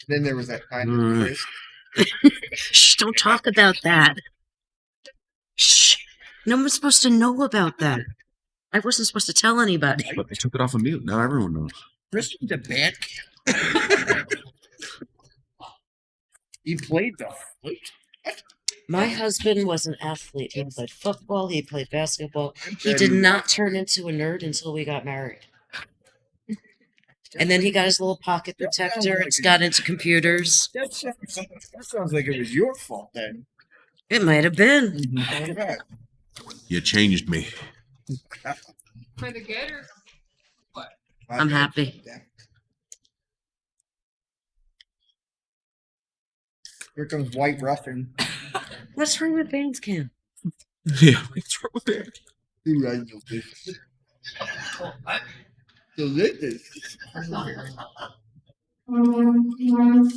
Then there was that kind of Chris. Shh, don't talk about that. Shh. No one's supposed to know about that. I wasn't supposed to tell anybody. But they took it off of mute. Now everyone knows. Chris was a bad kid. He played the flute. My husband was an athlete. He played football. He played basketball. He did not turn into a nerd until we got married. And then he got his little pocket protector. It's got into computers. That sounds like it was your fault then. It might have been. You changed me. For the good or what? I'm happy. Here comes White Russian. What's wrong with Baines Camp? Yeah, what's wrong with that? Dude, I know this. Delicious. You're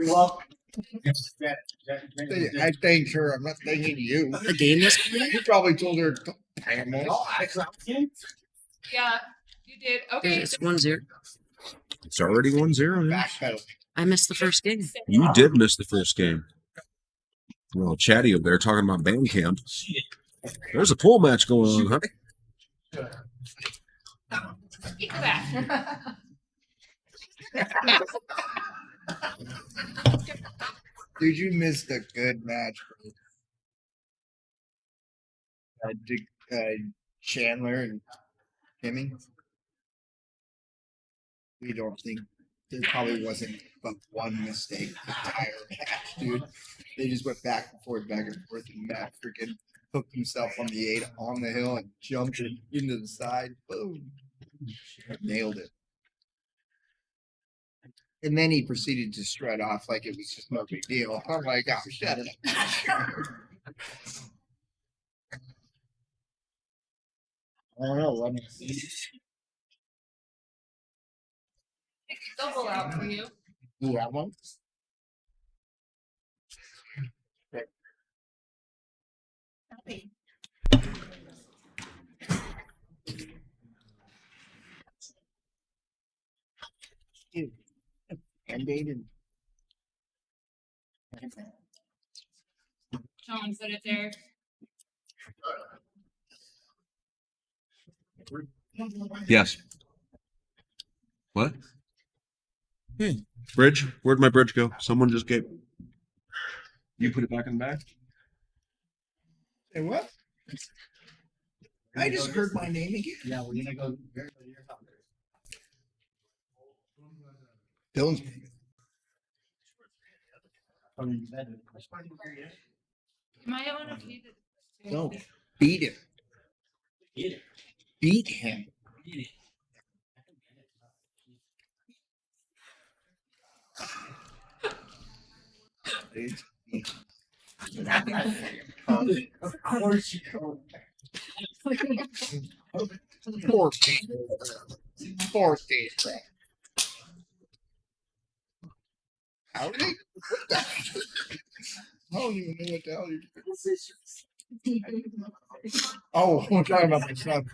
welcome. I thanked her. I'm not thanking you. The game was played? You probably told her. Yeah, you did. Okay. It's 1-0. It's already 1-0. Yeah. Backpedal. I missed the first game. You did miss the first game. Well, Chatty over there talking about band camp. There's a pool match going on, huh? Get back. Dude, you missed a good match, bro. Chandler and Schimming. We don't think there probably wasn't but one mistake the entire match, dude. They just went back and forth, and Matt freaking hooked himself on the 8 on the hill and jumped it into the side. Boom. Nailed it. And then he proceeded to strut off like it was just no big deal. I'm like, oh, shut it up. I don't know. Let me see. Double out for you. You have one? Dude, Band-Aid and Someone put it there. Yes. What? Hey, bridge? Where'd my bridge go? Someone just gave. You put it back in the bag? Say what? I just heard my name again. Yeah, we're gonna go. Dylan's Am I able to feed it? no. Beat him. Beat him. Of course you don't. Poor Steve. How did he? What the? I don't even know what the hell you're doing. Oh, we're talking about my son.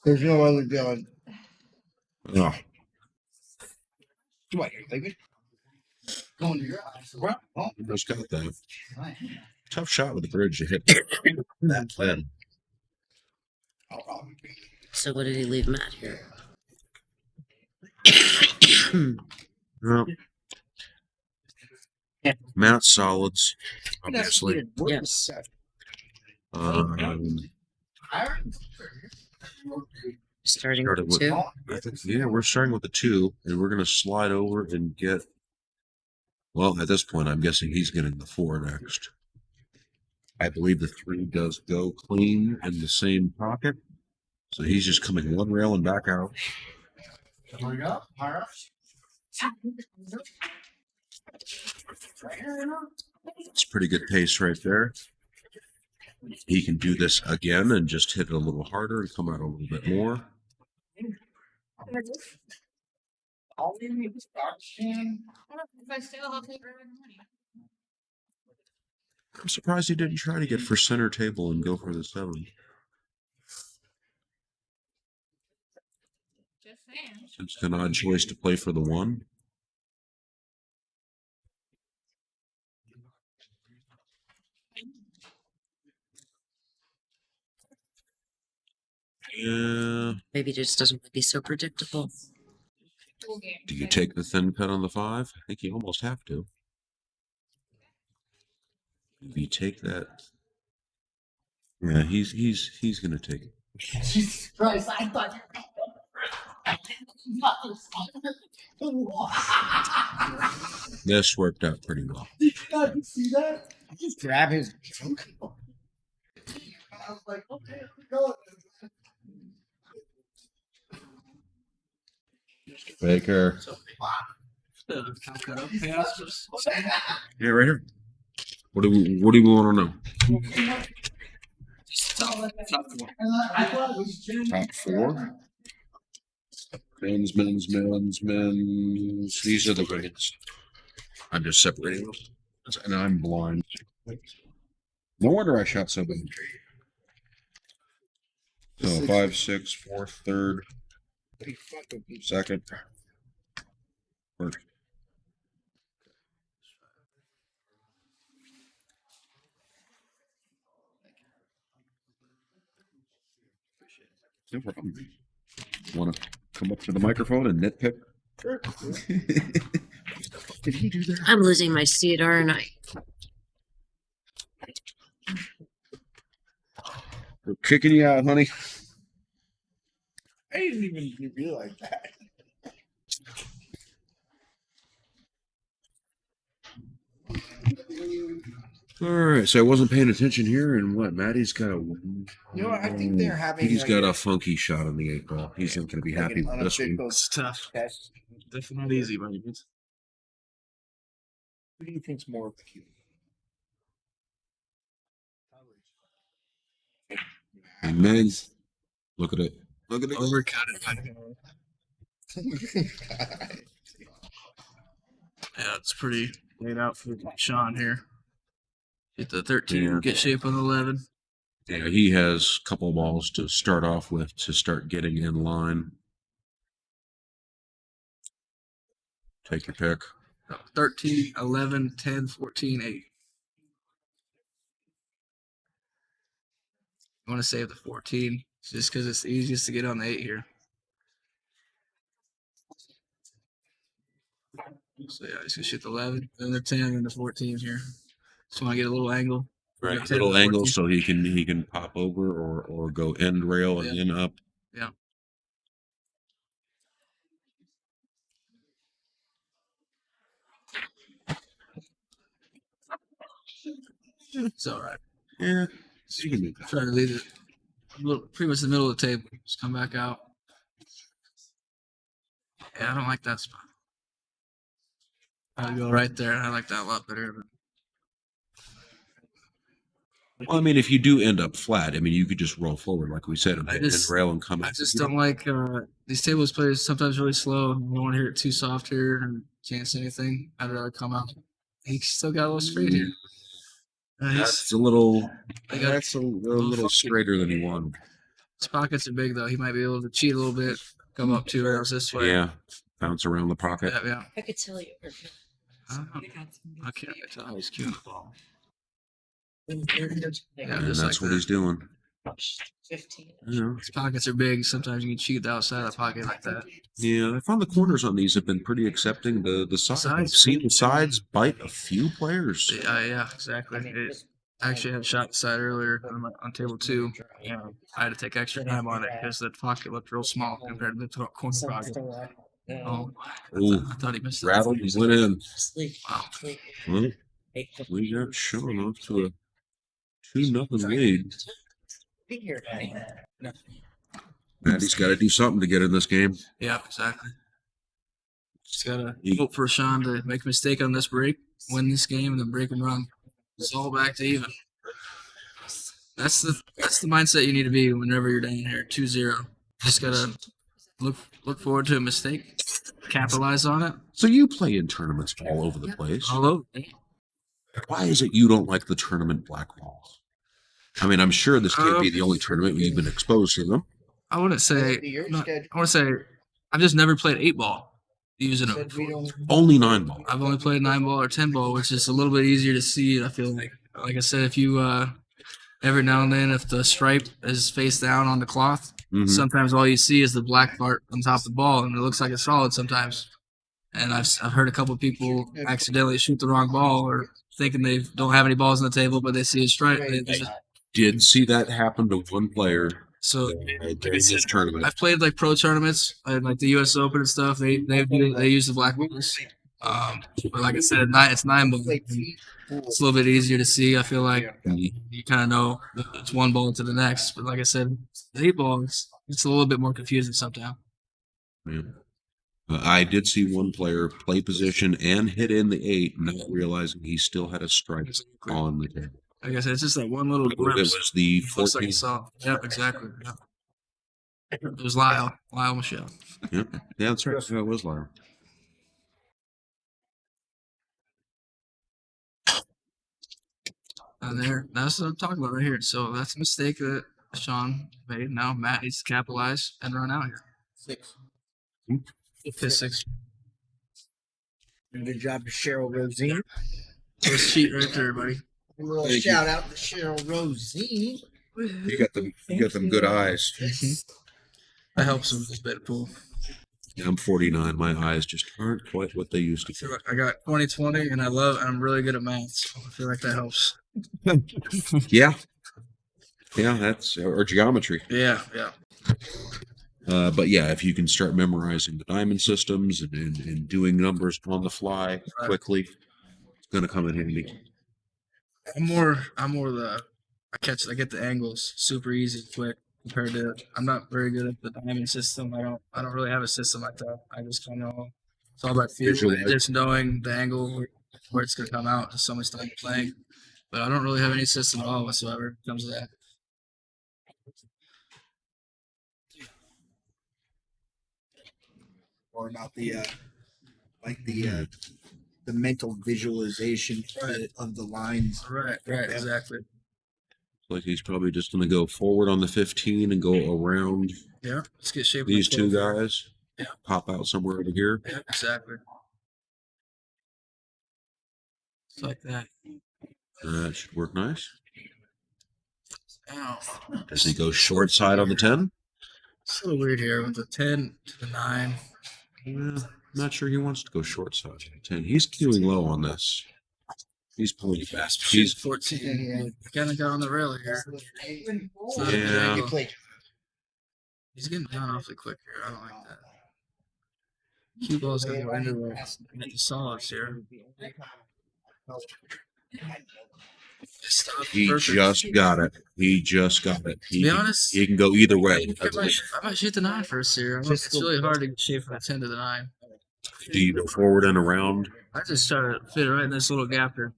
There's no other Dylan. Oh. What, you're leaving? Going to your eyes. Oh, Just got that. Tough shot with the bridge. You hit that plan. So what did he leave Matt here? Well, Matt solids, obviously. Yes. Starting Started with with, 2. I think, yeah, we're starting with the 2, and we're going to slide over and get. Well, at this point, I'm guessing he's getting the 4 next. I believe the 3 does go clean in the same pocket, so he's just coming one rail and back out. Here we go. Higher. It's pretty good pace right there. He can do this again and just hit it a little harder and come out a little bit more. If I still, I'll take money. I'm surprised he didn't try to get for center table and go for the 7. saying. It's an odd choice to play for the 1. Yeah. Maybe it just doesn't want to be so predictable. Full game. Do you take the thin cut on the 5? I think you almost have to. If you take that, yeah, he's gonna take it. Jesus Christ, I thought. This worked out pretty well. Did you not see that? I just grab his junk. I was like, okay, go. Baker. Yeah, right here. What do we want to know? I thought it was Top 4. Men's. These are the grades. I'm just separating them. And I'm blind. No wonder I shot so bad. So 5, 6, 4, 3rd, 2nd, 1st. No problem. Want to come up to the microphone and nitpick? Did he do that? I'm losing my seat, aren't I? We're kicking you out, honey. I didn't even realize that. All right, so I wasn't paying attention here, and what? Maddie's got a. You know what? I think they're having. He's like got a funky shot on the 8 ball. He's not going to be like happy an with this one. unofficial It's tough. test. Definitely not easy, but it's Who do you think's more of a cute? And men, look at it. Look at it. overcut it. Yeah, it's pretty laid out for Sean here. Get the 13, Yeah. get shape on the 11. Yeah, he has a couple balls to start off with to start getting in line. Take your pick. 13, 11, 10, 14, 8. I want to save the 14 just because it's the easiest to get on the 8 here. So yeah, he's gonna shoot the 11, then the 10, and the 14 here. Just want to get a little angle. Right, Yeah, 10 little and angle 14. so he can pop over or go end rail and then up. Yeah. It's all right. Yeah, you can do that. Try to leave it pretty much the middle of the table. Just come back out. Yeah, I don't like that spot. I'd go right there. I like that a lot better. But Well, I mean, if you do end up flat, I mean, you could just roll forward, like we said, and I hit just- end rail and come. I just don't like these tables players sometimes really slow. I don't want to hear it too soft here and chance anything. I'd rather come out. He's still got a little straight here. That's a little. I got- That's a little straighter than he wanted. His pockets are big though. He might be able to cheat a little bit. Come up 2 rails this way. Yeah, bounce around the pocket. Yeah. I could tell you. I don't know. I can't tell how he's cute. Yeah, And just that's like what that. he's doing. 15. You know, His pockets are big. Sometimes you can cheat the outside of the pocket like that. yeah, I found the corners on these have been pretty accepting. The sides, I've Sides. seen the sides bite a few players. Yeah, exactly. I actually had shot the side earlier on table 2. I had to take extra time on it because the pocket looked real small compared to the corner pocket. Oh, Ooh, I thought he missed it. rattled, he went in. Sleep. Wow. Sleep. Well, we got Sean off to a 2-0 lead. Be here, buddy. Maddie's got to do something to get in this game. Yeah, exactly. Just gotta He- hope for Sean to make a mistake on this break, win this game, and then break and run. It's all back to even. That's the mindset you need to be whenever you're down here. 2-0. Just gotta look forward to a mistake, capitalize on it. So you play in tournaments all over the place. All over. Why is it you don't like the tournament black balls? I mean, I'm sure this can't be the only tournament where you've been exposed to them. I wouldn't say. Your not- schedule. I want to say I've just never played 8-ball using it. Said we don't. Only 9-ball. I've only played 9-ball or 10-ball, which is a little bit easier to see. I feel like I said, if you every now and then, if the stripe is face down on the cloth, Mhm. sometimes all you see is the black part on top of the ball, and it looks like it's solid sometimes. And I've heard a couple of people accidentally shoot the wrong ball or thinking they don't have any balls on the table, but they see a stripe. Did see that happen to one player So during this tournament. I've played like pro tournaments, like the U.S. Open and stuff. They use the black balls. But like I said, it's 9-ball. It's a little bit easier to see. I feel like you kind of know it's one ball to the next. But like I said, the 8-ball, it's a little bit more confusing sometimes. Yeah. I did see one player play position and hit in the 8, not realizing he still had a stripe on the table. Like I said, it's just that one little It glimpse. was the Looks like 14. it's solid. Yep, exactly. Yep. It was Lyle Michelle. Yeah, that's right. Yeah, it was Lyle. And that's what I'm talking about right here. So that's a mistake that Sean made. Now Matt needs to capitalize and run out here. 6. Fifth, 6. Good job to Cheryl Rosine. First cheat right there, buddy. A little Thank shout out to Cheryl Rosine. You got them good eyes. That helps with this bet pool. Yeah, I'm 49. My eyes just aren't quite what they used to I feel be. like I got 20/20, and I'm really good at math. So I feel like that helps. Yeah. Yeah, that's or geometry. Yeah. But yeah, if you can start memorizing the diamond systems and doing numbers on the fly quickly, it's gonna come in handy. I'm more I get the angles super easy, quick compared to I'm not very good at the diamond system. I don't really have a system like that. I just kind of it's all about feel, Visualize. just knowing the angle where it's gonna come out to so much time playing. But I don't really have any system at all whatsoever when it comes to that. Or about the the mental visualization of the lines. Right, exactly. Like he's probably just gonna go forward on the 15 and go around Yeah, let's get shape. these two guys. Yeah. Pop out somewhere over here. Yeah, exactly. It's like that. That should work nice. Ow. Does he go short side on the 10? It's a little weird here with the 10 to the 9. I'm not sure he wants to go short side on the 10. He's queuing low on this. He's pulling fast. He's 14. Kind of got on the rail here. Yeah. He's getting down awfully quick here. I don't like that. Cue ball's gonna go into the solids here. He just got it. He just got it. To be honest, he can go either way. I might shoot the 9 first here. It's really hard to shape from the 10 to the 9. Do you go forward and around? I just try to fit it right in this little gap here.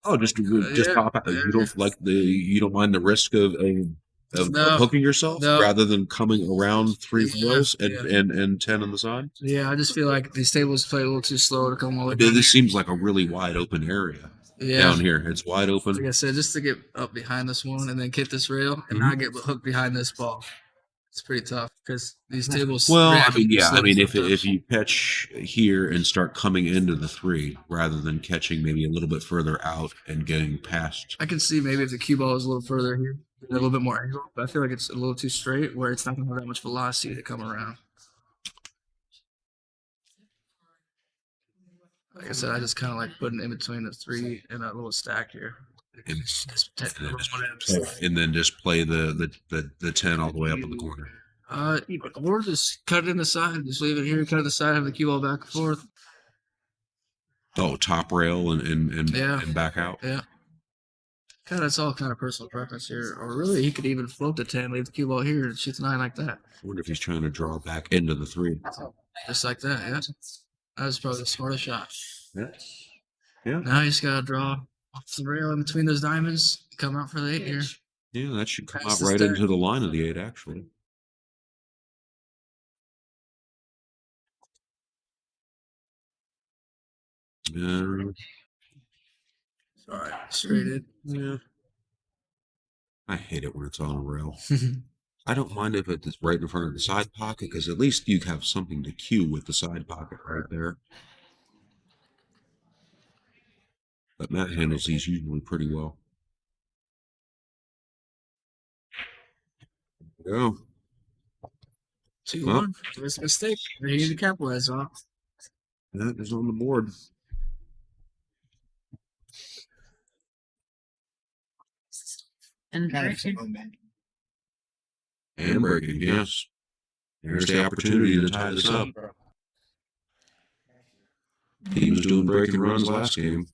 Oh, just Yeah, pop out. You don't like you don't mind the risk of No. hooking yourself No. rather than coming around 3 Yeah, rails and 10 on the side. Yeah, I just feel like these tables play a little too slow to come all the way down. This seems like a really wide open area down here. It's wide Like open. I said, just to get up behind this one and then hit this rail and Mm-hmm. not get hooked behind this ball. It's pretty tough because these tables. Well, react slow if sometimes. you pitch here and start coming into the 3 rather than catching maybe a little bit further out and getting past. I can see maybe if the cue ball is a little further here, a little bit more angle, but I feel like it's a little too straight where it's not going to have that much velocity to come around. Like I said, I just kind of like putting in between the 3 and that little stack here. And then just play the 10 all the way up in the corner. Or just cut it in the side. Just leave it here, cut it in the side, have the cue ball back and forth. Oh, top rail and back out. Yeah. Kind of, it's all kind of personal preference here. Or really, he could even float the 10, leave the cue ball here, and shoot the 9 like that. I wonder if he's trying to draw back into the 3. Just like that, yeah. That was probably the smartest shot. Yeah. Yeah. Now he's got to draw off the rail in between those diamonds, come out for the 8 here. Yeah, that should come That's out the right start. into the line of the 8, actually. All right, straight in. Yeah. I hate it when it's on a rail. I don't mind if it's right in front of the side pocket because at least you have something to cue with the side pocket right there. But Matt handles these usually pretty well. There you go. 2-1. It's a mistake. They need to capitalize on. That is on the board. And Kind of breaking. momentum. And breaking, yes. There's the opportunity to tie this up. He was doing breaking runs last game.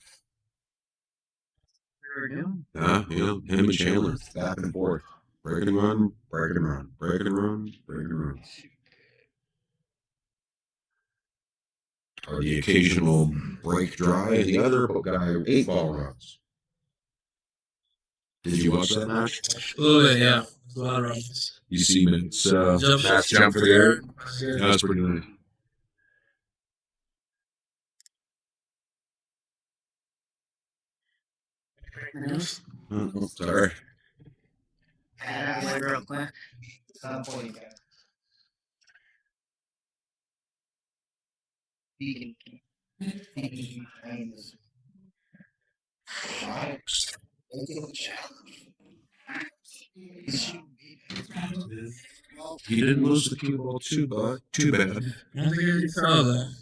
Yeah, him and Chandler, back and forth. Break and run, break and run, break and run, break and run. Or the occasional break dry, and the other guy 8-ball runs. Did you watch that match? A little bit, yeah. A lot of runs. You see Matt's Jump for the air? Yeah, that's pretty nice. Oh, sorry. Real quick. Some point, yeah. Vegan. Vegan kindness. He didn't lose the cue ball too bad. I don't think you saw that.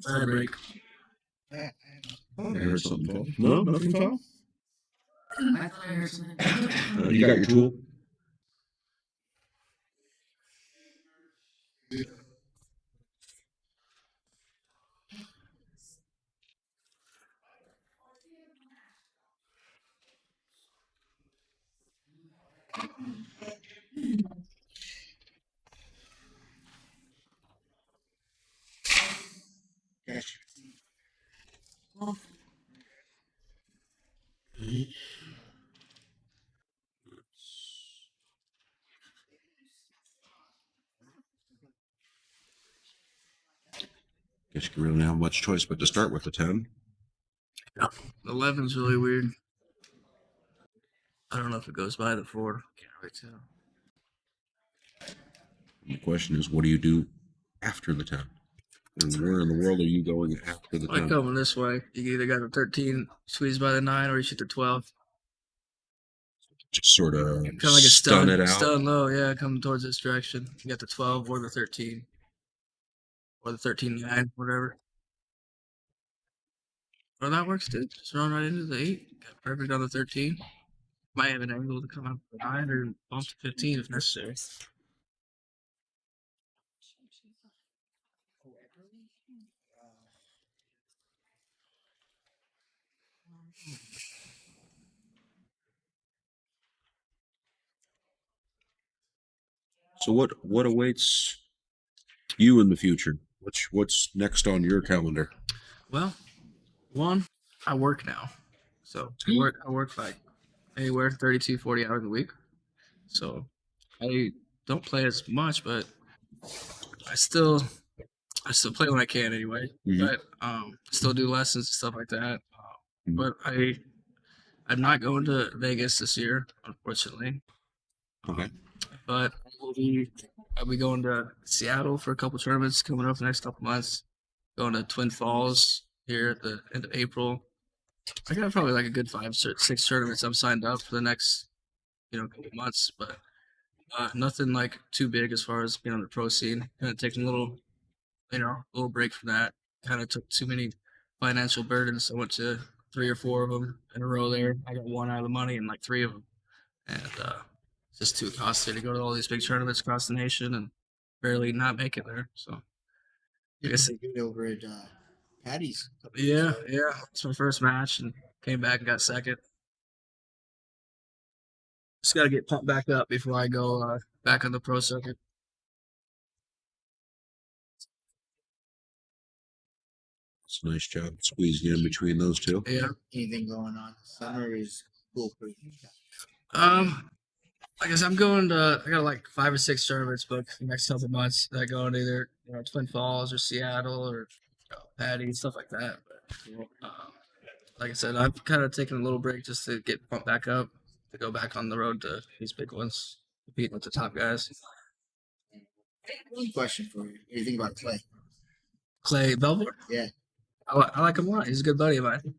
Tie break. I heard something fall. No, nothing fell. I thought I heard something. You got your tool. Guess you really don't have much choice but to start with the 10. 11's really weird. I don't know if it goes by the 4. Can't really tell. The question is, what do you do after the 10? And where in the world are you going after the 10? I coming this way. You either got the 13 squeezed by the 9 or you shoot the 12. Just sort of Kind of like a stun it out. Stun low, yeah, coming towards this direction. You got the 12 or the 13. Or the 13-9, whatever. Well, that works, dude. Just run right into the 8. Got perfect on the 13. Might have an angle to come out the 9 or bump to 15 if necessary. So what awaits you in the future? What's next on your calendar? Well, one, I work now. So I work like anywhere 32, 40 hours a week. So I don't play as much, but I still play when I can anyway. Mhm. But still do lessons and stuff like that. Mhm. But I'm not going to Vegas this year, unfortunately. Okay. But I'll be going to Seattle for a couple tournaments coming up the next couple months. Going to Twin Falls here at the end of April. I got probably like a good 5 or 6 tournaments I'm signed up for the next, couple months, but nothing like too big as far as being on the pro scene. Kind of taking a little break from that. Kind of took too many financial burdens. I went to 3 or 4 of them in a row there. I got one out of the money in like 3 of them, and it's just too costly to go to all these big tournaments across the nation and barely not make it there. So I guess Good over at Patty's. yeah. It's my first match and came back and got second. Just got to get pumped back up before I go back on the pro circuit. It's a nice job squeezing in between those two. Yeah. Anything going on? Summer is cool for you. Like I said, I got like 5 or 6 tournaments booked the next couple months that go in either Twin Falls or Seattle or Patty, stuff like that. But like I said, I've kind of taken a little break just to get pumped back up. to go back on the road to these big ones, competing with the top guys. One question for you. What do you think about Clay? Clay Belvoir, Yeah. I like him a lot. He's a good buddy of mine.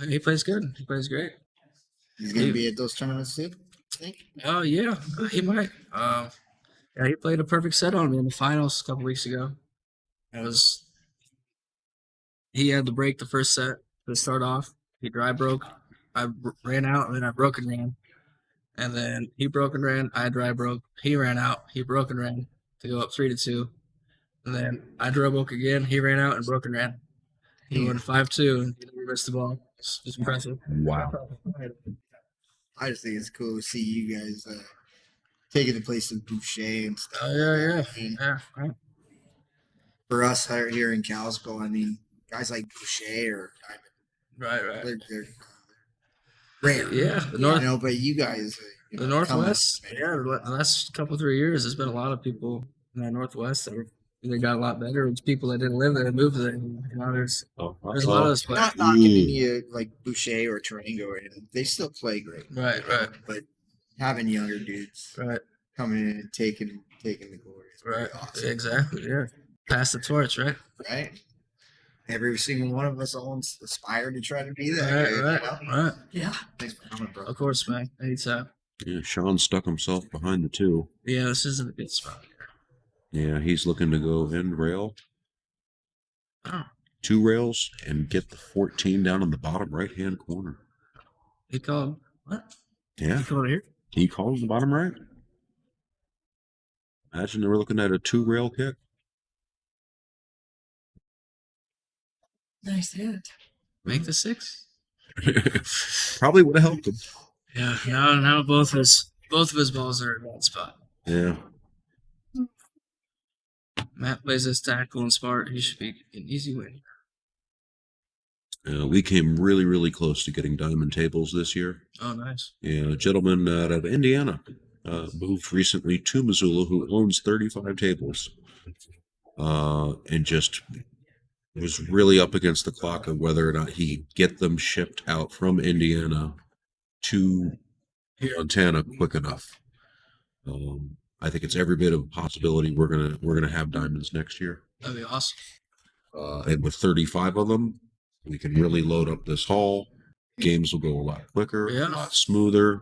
He plays good. He plays great. He's gonna be at those tournaments too, I think. Oh yeah, he might. Yeah, he played a perfect set on me in the finals a couple weeks ago. He had to break the first set to start off. He dry broke. Ran out, and then I broke and ran. And then he broke and ran. I dry broke. He ran out. He broke and ran to go up 3-2. And then I dry broke again. He ran out and broke and ran. He won 5-2, and he never missed the ball. It's impressive. Wow. I just think it's cool to see you guys taking the place of Boucher and stuff. Oh yeah. I mean, Yeah. Right. for us here in Kalispell, I mean, guys like Boucher or Right. they're rare. Yeah, But you guys, the Northwest. Yeah, the last couple 3 years, there's been a lot of people in the Northwest that either got a lot better. It's people that didn't live there and moved there. There's a lot of us. not knocking any like Boucher or Tarango or anything. They still play great. Right. But having younger dudes Right. coming in and taking the glory is pretty awesome. Exactly. Yeah. Pass the torch, right? Right? Every single one of us all aspire to try to be that. Right. Yeah. Thanks for coming, bro. Of course, man. Anytime. Yeah, Sean stuck himself behind the 2. Yeah, this isn't a good spot here. Yeah, he's looking to go end rail. Oh, 2 rails and get the 14 down in the bottom right-hand corner. he called. What? Yeah, He called here? he calls the bottom right. Imagine they were looking at a 2 rail kick. Nice hit. Make the 6. Probably would have helped him. Yeah. Now both of his balls are in that spot. Yeah. Matt plays this tackle and smart. He should be an easy win. We came really, really close to getting diamond tables this year. Oh, nice. Yeah, a gentleman out of Indiana moved recently to Missoula who owns 35 tables and just was really up against the clock of whether or not he could get them shipped out from Indiana to Montana quick enough. I think it's every bit of a possibility we're gonna have diamonds next year. That'd be awesome. And with 35 of them, we can really load up this hall. Games will go a lot quicker, Yeah. a lot smoother.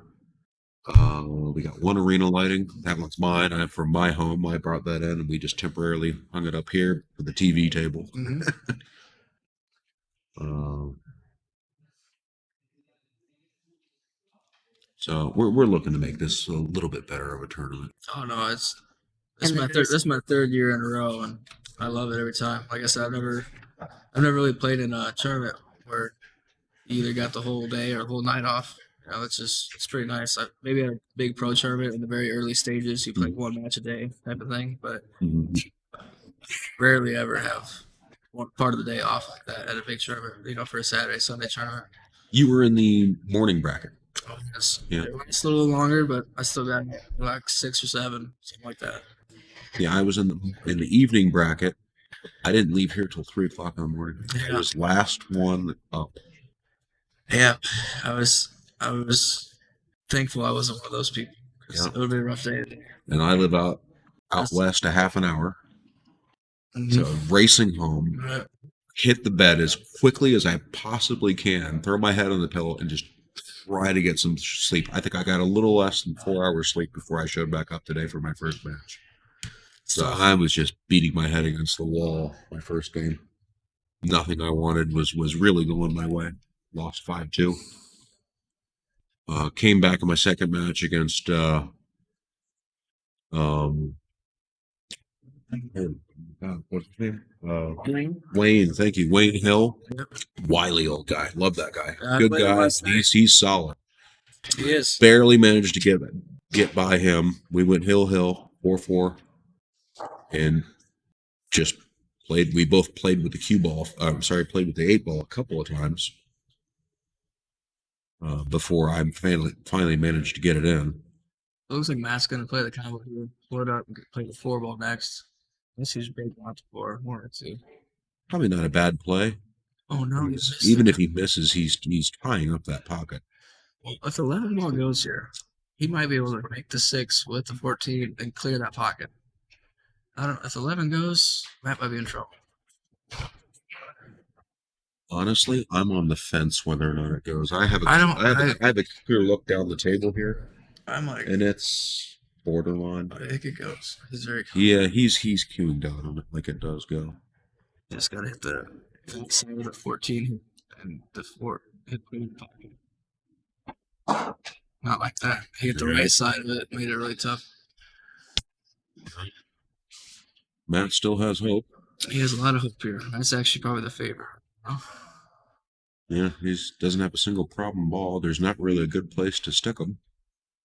We got 1 arena lighting. That one's mine. I'm from my home. I brought that in, and we just temporarily hung it up here for the TV table. Mm-hmm. So we're looking to make this a little bit better of a tournament. Oh no, this is my third year in a row, and I love it every time. Like I said, I've never really played in a tournament where you either got the whole day or the whole night off. You know, it's pretty nice. Maybe at a big pro tournament in the very early stages, you play 1 match a day type of thing, but rarely ever have one part of the day off like that at a big tournament. You know, for a Saturday, Sunday tournament. You were in the morning bracket. Oh, yes. Yeah. It's a little longer, but I still got like 6 or 7, something like that. Yeah, I was in the evening bracket. I didn't leave here till 3 o'clock in the morning. I was last one up. Yeah, I was thankful I wasn't one of those people. 'Cause it would be a rough day today. And I live out west a half an hour. So racing home, Right. hit the bed as quickly as I possibly can, throw my head on the pillow, and just try to get some sleep. I think I got a little less than 4 hours sleep before I showed back up today for my first match. So I was just beating my head against the wall my first game. Nothing I wanted was really going my way. Lost 5-2. Came back in my second match against what's his name? Wayne. Thank you, Wayne Hill. Yep. Wily old guy. Love that guy. I Good played him guy. last night. He's solid. He is. Barely managed to get by him. We went hill 4-4, and just played. We both played with the cue ball. Played with the 8 ball a couple of times before I finally managed to get it in. It looks like Matt's gonna play the combo here. Load up and play the 4 ball next. Let's use break one to 4, 1 or 2. Probably not a bad play. Oh no! Even if he misses, he's tying up that pocket. Well, if the 11 ball goes here, he might be able to make the 6 with the 14 and clear that pocket. I don't. If 11 goes, Matt might be in trouble. Honestly, I'm on the fence whether or not it goes. I have a clear look down the table here, I'm like, and it's borderline. I think it goes. He's very. Yeah, he's queuing down on it like it does go. Just gotta hit the side of the 14 and the 4 hit the pocket. Not like that. He hit the right side of it, made it really tough. Matt still has hope. He has a lot of hope here. That's actually probably the favorite. Oh. Yeah, he doesn't have a single problem ball. There's not really a good place to stick him.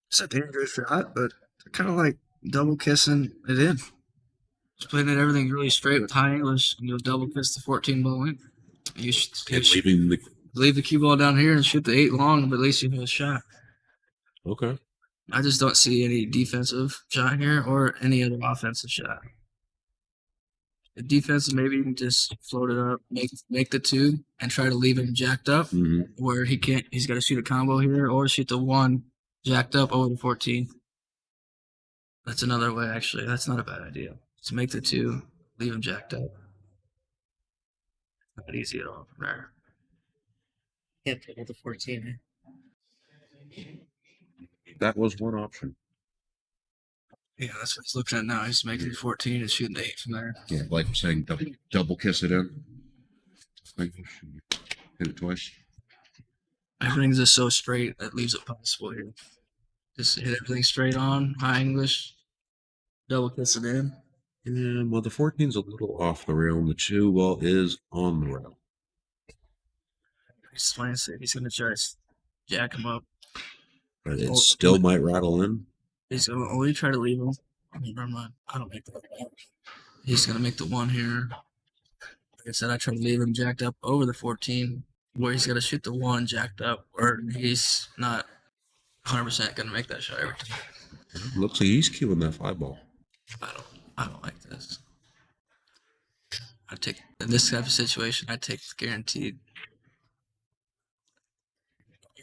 It's a dangerous shot, but kind of like double kissing it in. Just playing it everything really straight with high English, and you'll double kiss the 14 ball in. You should leave the cue ball down here and shoot the 8 long, but at least you have a shot. Okay. I just don't see any defensive shot here or any other offensive shot. The defensive, maybe you can just float it up, make the 2, and try to leave him jacked up, where he can't. He's got to shoot a combo here or shoot the 1 jacked up over the 14. That's another way, actually. That's not a bad idea. Just make the 2, leave him jacked up. Not easy at all from there. Can't play with the 14. That was one option. Yeah, that's what he's looking at now. He's making 14 and shooting the 8 from there. Yeah, like I'm saying, double kiss it in. Hit it twice. Everything's just so straight that leaves it possible here. Just hit everything straight on, high English, double kiss it in. And well, the 14's a little off the rail, and the 2 ball is on the rail. He's playing safe. He's going to try to jack him up. But it still might rattle in. He's going to only try to leave him. Never mind. I don't make that. He's going to make the 1 here. Like I said, I try to leave him jacked up over the 14, where he's got to shoot the 1 jacked up, or he's not 100% going to make that shot every time. Looks like he's queuing that 5 ball. I don't like this. In this type of situation, I take the guaranteed.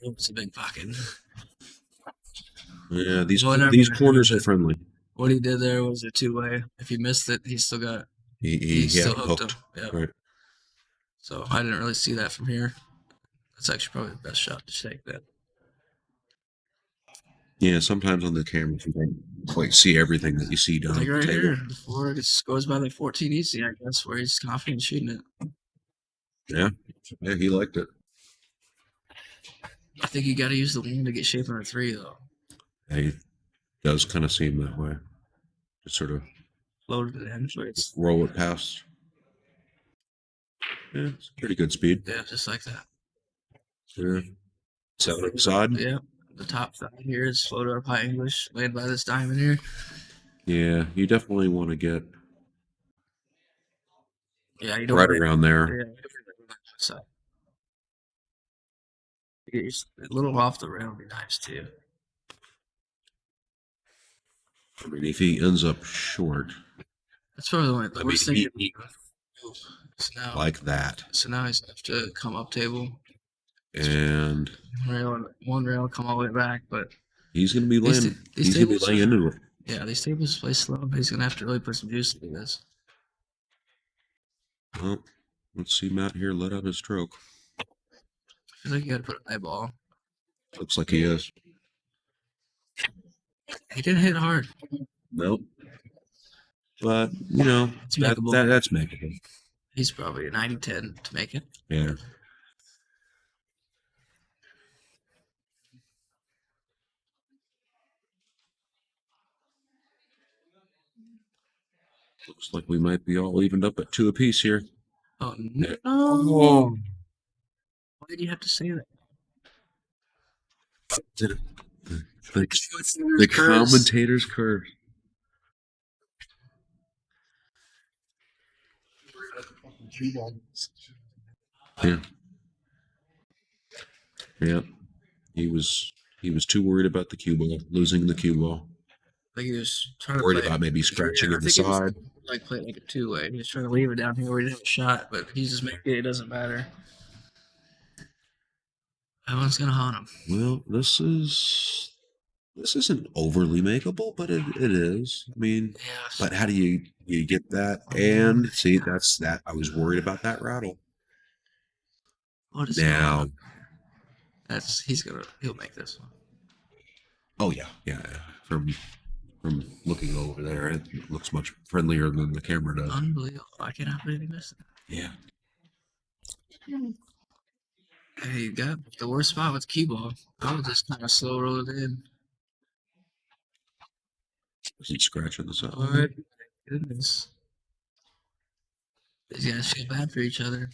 It's a big pocket. Yeah, these corners are friendly. What he did there was a 2-way. If he missed it, he still got. He still hooked him. Yeah. Right. So I didn't really see that from here. That's actually probably the best shot to take that. Yeah, sometimes on the camera you don't quite see everything that you see down Like the right table. here, before it goes by the 14 easy, I guess, where he's confident shooting it. Yeah, he liked it. I think you got to use the 1 to get shape on a 3, though. Yeah, he does kind of seem that way. Just sort of Loaded it in, so it's roll it past. Yeah, it's pretty good speed. yeah, just like that. Yeah. Southern side. Yeah, the top side here is floated up high English, laid by this diamond here. Yeah, you definitely want to get Yeah, you don't right want around there. Yeah, so you get a little off the rail would be nice too. I mean, if he ends up short, That's probably the only the worst thing. So now, like that, so now he's have to come up table, and one rail, come all the way back. But he's going to be These laying. ta- these He's going to be tables laying into it. yeah, these tables play slow. He's gonna have to really put some juice into this. Well, let's see Matt here let out his stroke. I feel like you got to put an eyeball. Looks like he is. He didn't hit hard. Nope. But, you know, It's makeable. that's makeable. He's probably a 90-10 to make it. Yeah. Looks like we might be all evened up at 2 apiece here. Oh no! Why did you have to say that? The commentator's curse. Yeah. Yeah. He was too worried about the cue ball, losing the cue ball. Like he was trying to Worried play, about maybe scratching I at the think he was, side. like play it like a 2-way. He was trying to leave it down here where he didn't have a shot, but he's just making it. It doesn't matter. Everyone's gonna haunt him. Well, this isn't overly makeable, but it is. I mean, Yeah. but how do you get that? And see, that's that. I was worried about that rattle. What is going Now, on? He'll make this one. oh yeah. From looking over there, it looks much friendlier than the camera does. Unbelievable. I cannot believe he missed it. Yeah. Hey, you got the worst spot with key ball. I would just kind of slow roll it in. Was he scratching this up? All right. Goodness. These guys feel bad for each other.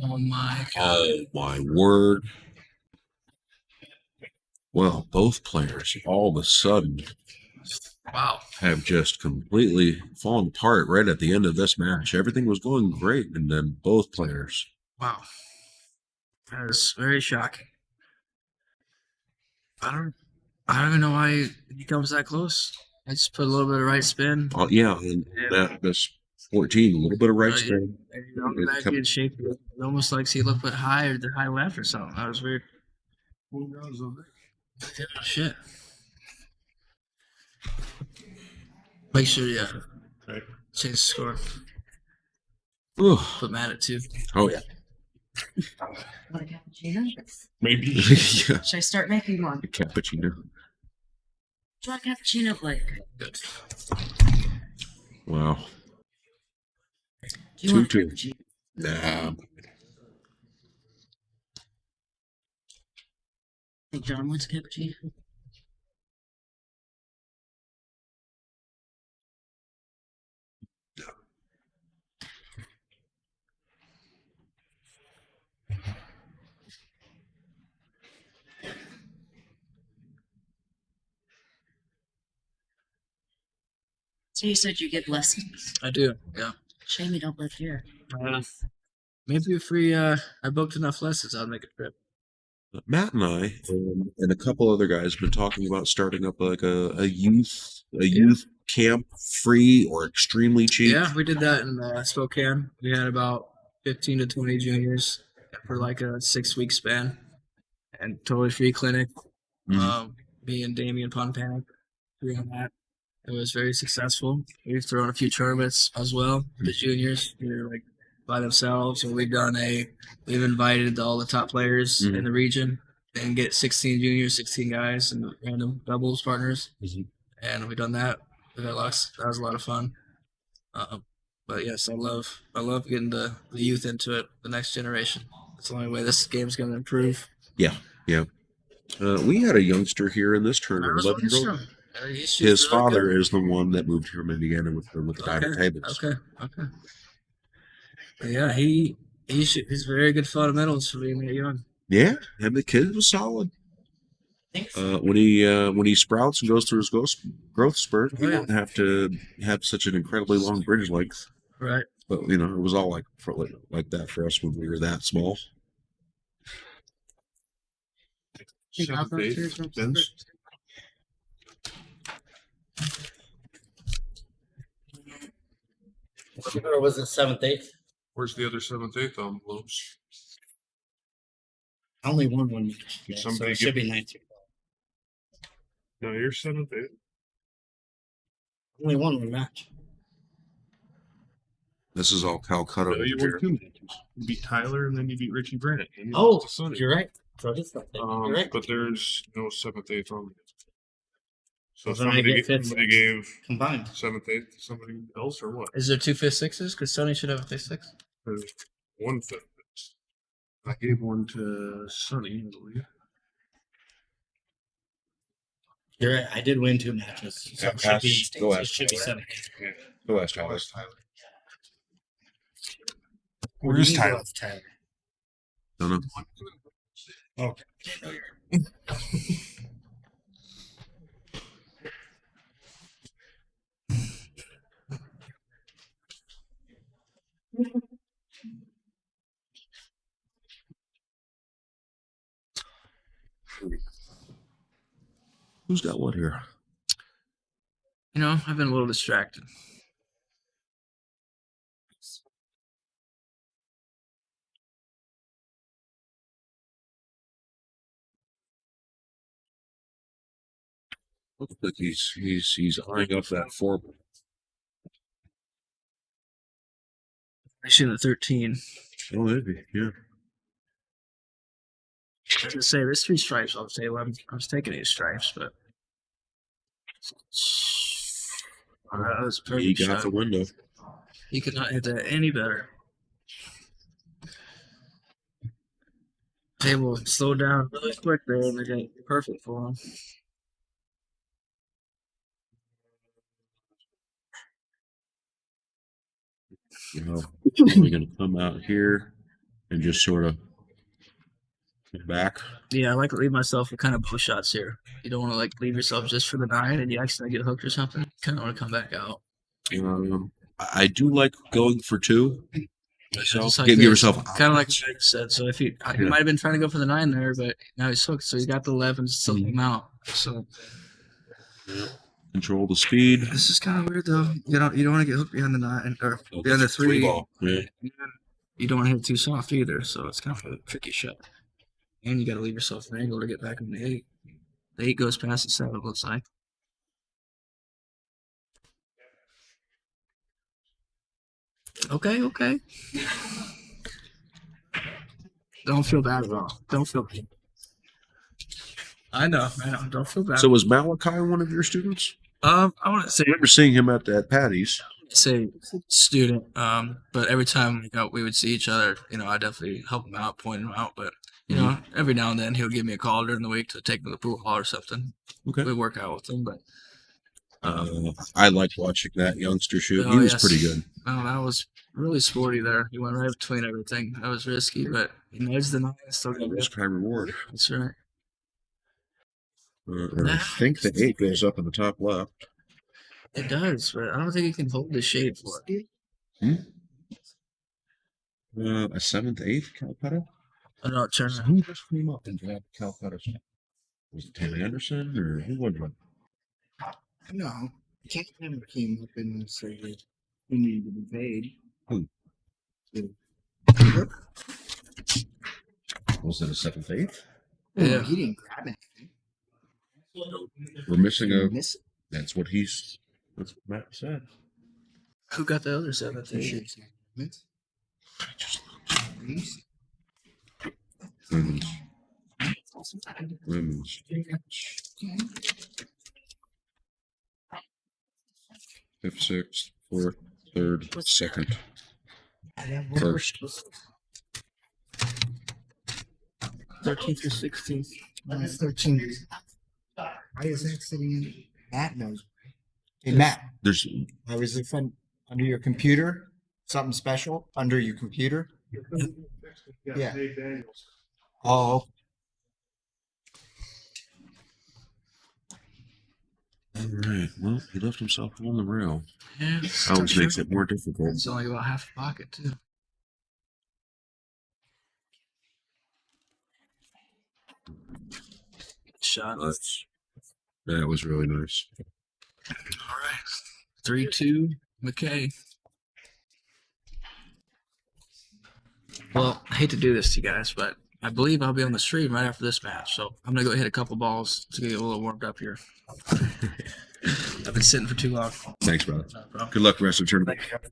Oh my god. Oh my word. Well, both players all of a sudden Wow. have just completely fallen apart right at the end of this match. Everything was going great, and then both players. Wow. That is very shocking. I don't even know why he comes that close. I just put a little bit of right spin. Oh yeah, and that's 14, a little bit of right spin. And he's on the back in shape. It almost like he looked high or the high left or something. That was weird. Shit. Make sure, yeah. Right. Change the score. Ooh. Put Matt at 2. Oh yeah. Want a cappuccino? Maybe. Yeah. Should I start making one? A cappuccino. Do you want a cappuccino, Blake? Good. Wow. Do you want a 2-2. cappuccino? Nah. Think John wants a cappuccino? So you said you give lessons? I do, yeah. Shame you don't live here. Maybe if I booked enough lessons, I'd make a trip. Matt and I and a couple other guys have been talking about starting up like a youth camp, free or extremely cheap. Yeah, we did that in Spokane. We had about 15 to 20 juniors for like a 6-week span, and totally free clinic. Mhm. Me and Damian Ponpanic we on that. It was very successful. We've thrown a few tournaments as well. The juniors, they're like by themselves, and we've invited all the top players in the region and get 16 juniors, 16 guys, and random doubles partners. And we've done that. We got lots. That was a lot of fun. But yes, I love getting the youth into it. The next generation. That's the only way this game's going to improve. Yeah. We had a youngster here in this tournament. 11-year-old. His father is the one that moved here from Indiana with the diamond tables. Okay. But yeah, he's very good fundamentals for being that young. Yeah, and the kid was solid. When he sprouts and goes through his growth spurt, he won't have to have such an incredibly long bridge length. Right. But it was all like that for us when we were that small. Or was it 7th, 8th? Where's the other 7th, 8th envelopes? I only won one match. Did So somebody it should be 9th. No, you're 7th, 8th. Only won one match. This is all Calcutta. No, you won 2 matches. You beat Tyler and then you beat Richie Brant. And you Oh, lost to Sonny. you're right. So it's not that. You're right. But there's no 7th, 8th on it. So Well, then I get 5th, somebody gave Combined. 7th, 8th to somebody else or what? Is there 2 5th 6s? Because Sonny should have a 5th 6. There's 1 5th. I gave one to Sonny, I believe. You're right. I did win 2 matches. So Yeah, it should be, go it ask should be Tyler. 7th. Go ask Tyler. Where's You Tyler? go, Tyler. Don't know. Okay. Who's got what here? You know, I've been a little distracted. Looks like he's eyeing up that 4. I see the 13. Oh, maybe, yeah. I was gonna say there's 3 stripes on the table. I was taking 8 stripes, but that was a He perfect got shot. the window. He could not hit that any better. Table slowed down really quick there, and they got it perfect for him. You know, we're gonna come out here and just sort of come back. Yeah, I like to leave myself with kind of both shots here. You don't want to like leave yourself just for the 9 and you accidentally get hooked or something. Kind of want to come back out. I do like going for 2. Myself. Just like Give this. yourself Kind of like what I said. So if he might have been trying to go for the 9 there, but now he's hooked, so he got the 11 to still him out. So control the speed. this is kind of weird though. You don't want to get hooked behind the 9 or behind the 3. Ball. Yeah. You don't want to hit it too soft either, so it's kind of a tricky shot. And you got to leave yourself an angle to get back in the 8. The 8 goes past the 7, it looks like. Okay. Don't feel bad at all. Don't feel bad. I know. Don't feel bad. So was Malachi one of your students? I want to say I remember seeing him at that Patty's. student. But every time we would see each other, I definitely help him out, point him out. But every now and then he'll give me a call during the week to take me to the pool hall or something. Okay. We work out with him, but I liked watching that youngster shoot. Oh, He was yes. pretty good. oh, that was really sporty there. He went right between everything. That was risky, but he knows the 9 still got Risk good. high reward. That's right. I think the 8 goes up in the top left. It does, but I don't think he can hold the shape for it. A 7th, 8th Calcutta? I don't turn. Who just came up and grabbed Calcutta? Was it Taylor Anderson or who was it? No, I can't remember came up and said that we needed to be paid. Who? Was it a 7th, 8th? Yeah. He didn't grab anything. We're missing a. Miss it. That's what Matt said. Who got the other 7th? For sure it's not miss. I just Please. women's 5th, 6th, 4th, 3rd, 2nd, 1st. 13th or 16th. 13. Why is that sitting in? Matt knows. Hey, Matt, There's I was in front under your computer. Something special under your computer? Yeah. Oh. all right. Well, he left himself on the rail. Yeah. Always makes it more difficult. It's only about half a pocket too. Shot. That was really nice. All right. 3-2, McKay. Well, I hate to do this to you guys, but I believe I'll be on the stream right after this match. So I'm going to go hit a couple balls to get a little warmed up here. I've been sitting for too long. Thanks, brother. No problem. Good luck the rest of the tournament. Thank you.